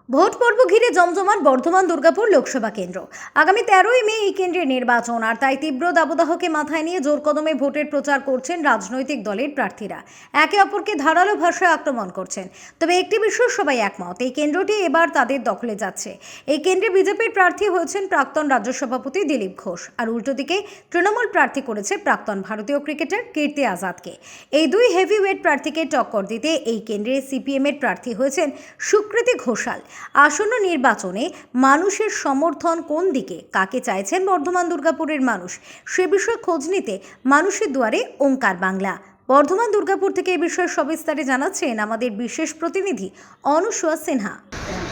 Vote পর্ব ঘিরে জমজমাট বর্ধমান দুর্গাপুর লোকসভা কেন্দ্র। আগামী 13ই মে এই কেন্দ্রের নির্বাচন, আর তাই তীব্র দাবদাহকে মাথায় নিয়ে জোর কদমে ভোটের প্রচার করছেন রাজনৈতিক দলের প্রার্থীরা। একে অপরকে ধারালো ভাষায় আক্রমণ করছেন। তবে একটি বিষয় সবাই একমত, এই কেন্দ্রটি এবার তাদের দখলে যাচ্ছে। এই কেন্দ্রে বিজেপির প্রার্থী হয়েছেন প্রাক্তন রাজ্য সভাপতি দিলীপ ঘোষ, আর উল্টো দিকে তৃণমূল প্রার্থী করেছে প্রাক্তন ভারতীয় ক্রিকেটার কীর্তি আজাদকে। এই দুই হেভিওয়েট প্রার্থীকে টক্কর দিতে এই কেন্দ্রে সিপিএম এর প্রার্থী হয়েছেন সুকৃতি ঘোষাল। আসন্ন নির্বাচনে মানুষের সমর্থন কোন দিকে, কাকে চাইছেন বর্ধমান দুর্গাপুরের মানুষ, সে বিষয়ে খোঁজ নিতে মানুষের দুয়ারে ওঙ্কার বাংলা। বর্ধমান দুর্গাপুর থেকে এই বিষয়ে সবিস্তারে জানাচ্ছেন আমাদের বিশেষ প্রতিনিধি অনুসুয়া সিনহা।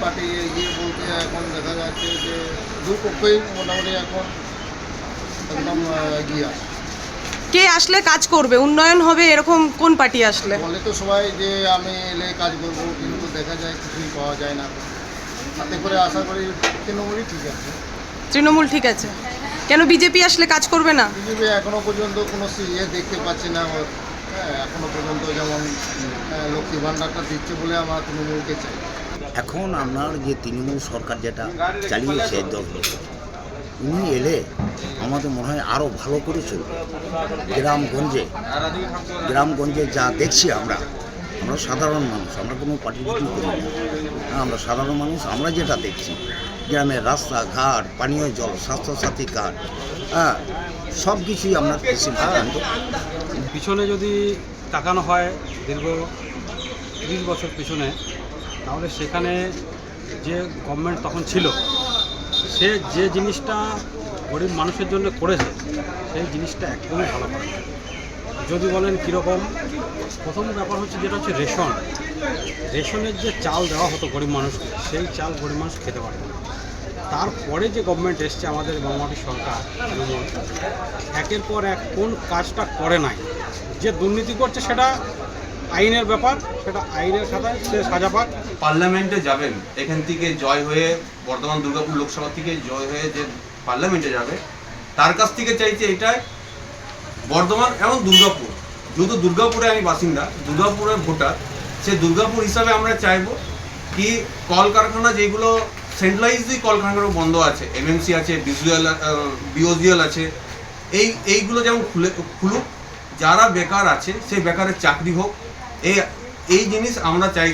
পার্টি এগিয়ে বলতে এখন দেখা যাচ্ছে যে দুপক্ষই মোটামুটি এখন একদম এগিয়ে আছে। কে আসলে কাজ করবে, উন্নয়ন হবে, এরকম কোন পার্টি আসলে? বলে তো সবাই যে আমি এলে কাজ করবো, কিন্তু দেখা যায় কিছুই পাওয়া যায় না। তাতে করে আশা করি তৃণমূলই ঠিক আছে। তৃণমূল ঠিক আছে, কেন বিজেপি আসলে কাজ করবে না? বিজেপি এখনও পর্যন্ত কোনো ইয়ে দেখতে পাচ্ছি না। এখনও পর্যন্ত যেমন লক্ষ্মী ভাণ্ডারটা দিচ্ছে বলে আমরা তৃণমূলকে চাই। এখন আপনার যে তৃণমূল সরকার যেটা চালিয়েছে 10 বছর, উনি এলে আমাদের মনে হয় আরও ভালো করে চলবে। গ্রামগঞ্জে যা দেখছি আমরা সাধারণ মানুষ, আমরা কোনো পার্টিসিপেট করি না, আমরা সাধারণ মানুষ, আমরা যেটা দেখছি গ্রামের রাস্তাঘাট, পানীয় জল, স্বাস্থ্যসাথী কার্ড, সব কিছুই আমরা সিদ্ধান্ত। পিছনে যদি তাকানো হয় দীর্ঘ 30 বছর পিছনে, তাহলে সেখানে যে গভর্নমেন্ট তখন ছিল, সে যে জিনিসটা গরিব মানুষের জন্য করেছে সেই জিনিসটা একদমই ভালো করে না। যদি বলেন কীরকম, প্রথম ব্যাপার হচ্ছে যেটা হচ্ছে রেশনের যে চাল দেওয়া হতো গরিব মানুষকে, সেই চাল গরিব মানুষ খেতে পারত না। তারপরে যে গভর্নমেন্ট এসছে আমাদের বামমাটি সরকার, তৃণমূল, একের পর এক কোন কাজটা করে নাই। যে দুর্নীতি করছে সেটা আইনের ব্যাপার, সেটা আইনের খাতায় সে সাজা পাক। পার্লামেন্টে যাবেন, এখান থেকে জয় হয়ে বর্ধমান দুর্গাপুর লোকসভা থেকে জয় হয়ে যে পার্লামেন্টে যাবে, তার কাছ থেকে চাইছে এটাই বর্ধমান এবং দুর্গাপুর। যেহেতু দুর্গাপুরে আমি বাসিন্দা, দুর্গাপুরের ভোটার, সে দুর্গাপুর হিসাবে আমরা চাইব কি কলকারখানা যেগুলো সেন্ট্রালাইজড কলকারখানা বন্ধ আছে, এমএমসি আছে, বিওজিএল আছে, এইগুলো যেমন খুলুক। যারা বেকার আছে সেই বেকারের চাকরি হোক, এই জিনিস আমরা চাইছি।